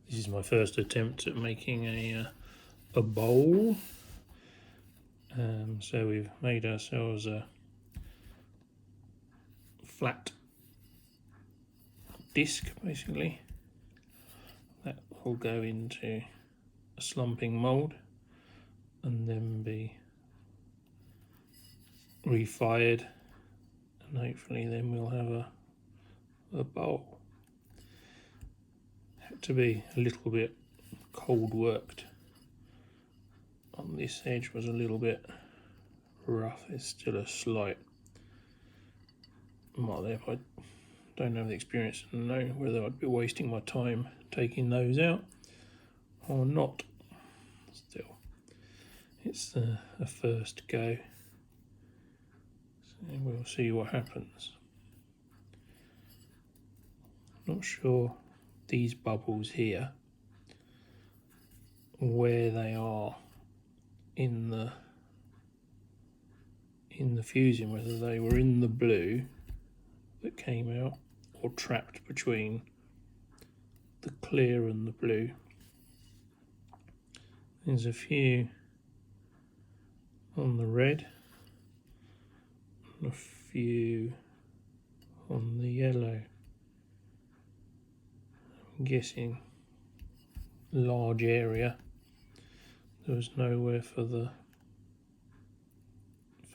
This is my first attempt at making a bowl. So we've made ourselves a flat disc, basically. That will go into a slumping mould and then be refired, and hopefully then we'll have a bowl. Had to be a little bit cold worked. On this edge was a little bit rough. There's still a slight mark there, but I don't have the experience to know whether I'd be wasting my time taking those out or not. Still, it's a first go, so we'll see what happens. Not sure these bubbles here where they are in the fusing, whether they were in the blue that came out or trapped between the clear and the blue. There's a few on the red and a few on the yellow. I'm guessing large area. There was nowhere for the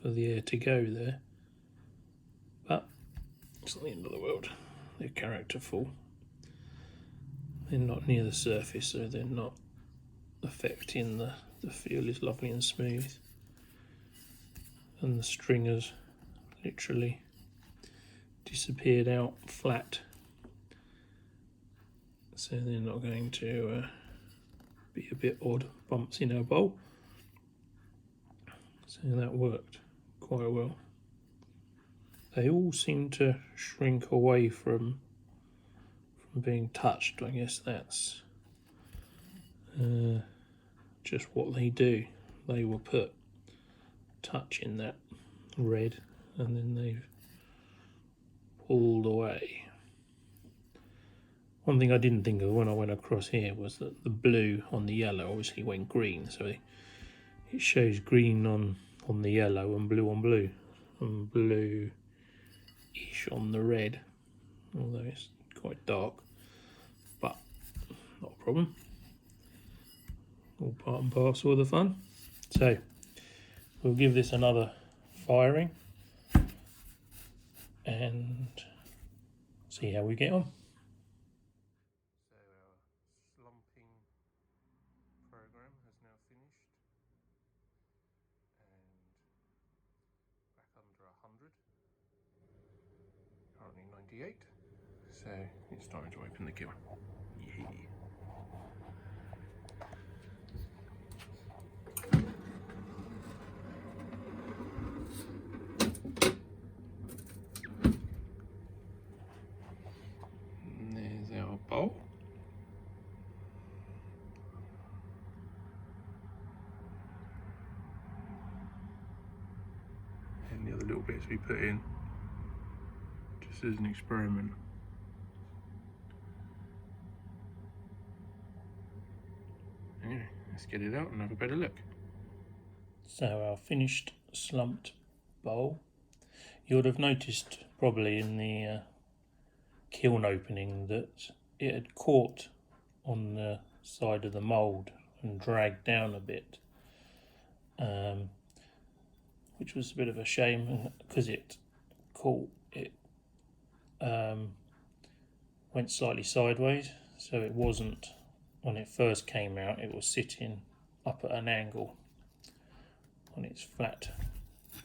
air to go there, but it's not the end of the world. They're characterful. They're not near the surface, so they're not affecting the feel. Is lovely and smooth, and the stringers literally disappeared out flat, so they're not going to be a bit odd bumps in our bowl. So that worked quite well. They all seem to shrink away from being touched. I guess that's just what they do. They will put touch in that red and then they've pulled away. One thing I didn't think of when I went across here was that the blue on the yellow obviously went green, so it shows green on the yellow and blue on blue, and blue-ish on the red, although it's quite dark, but not a problem. All part and parcel of the fun. So we'll give this another firing and see how we get on. So our slumping program has now finished and back under 100, currently 98, so it's time to open the kiln. Yay. Our bowl. And the other little bits we put in just as an experiment. Anyway, let's get it out and have a better look. So our finished slumped bowl. You would have noticed probably in the kiln opening that it had caught on the side of the mould and dragged down a bit, which was a bit of a shame because it caught, it went slightly sideways, so it wasn't, when it first came out, it was sitting up at an angle on its flat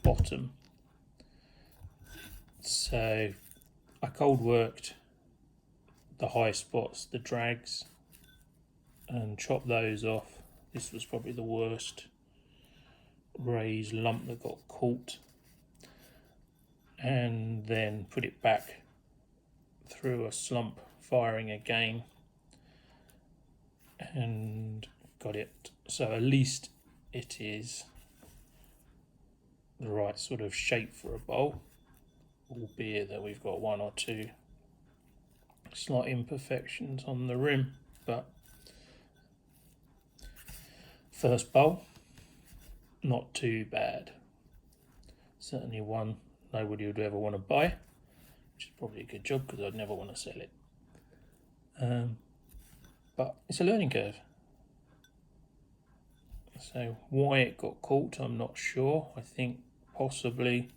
bottom. So I cold worked the high spots, the drags, and chopped those off. This was probably the worst raised lump that got caught, and then put it back through a slump firing again and got it so at least it is the right sort of shape for a bowl, albeit that we've got one or two slight imperfections on the rim, but First bowl, not too bad. Certainly one nobody would ever want to buy, which is probably a good job because I'd never want to sell it. But it's a learning curve. So why it got caught, I'm not sure. I think possibly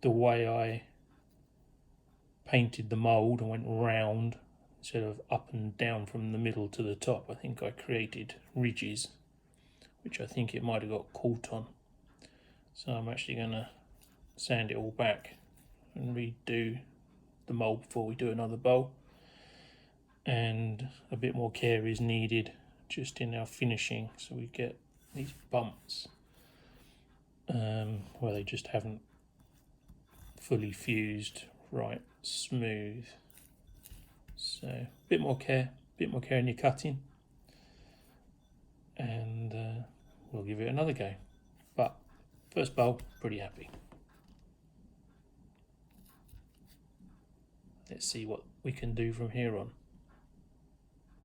the way I painted the mould and went round instead of up and down from the middle to the top. I think I created ridges, which I think it might have got caught on. So I'm actually going to sand it all back and redo the mould before we do another bowl. And a bit more care is needed just in our finishing, so we get these bumps where they just haven't fully fused right smooth. So a bit more care in your cutting, and we'll give it another go. But first bowl, pretty happy. Let's see what we can do from here on.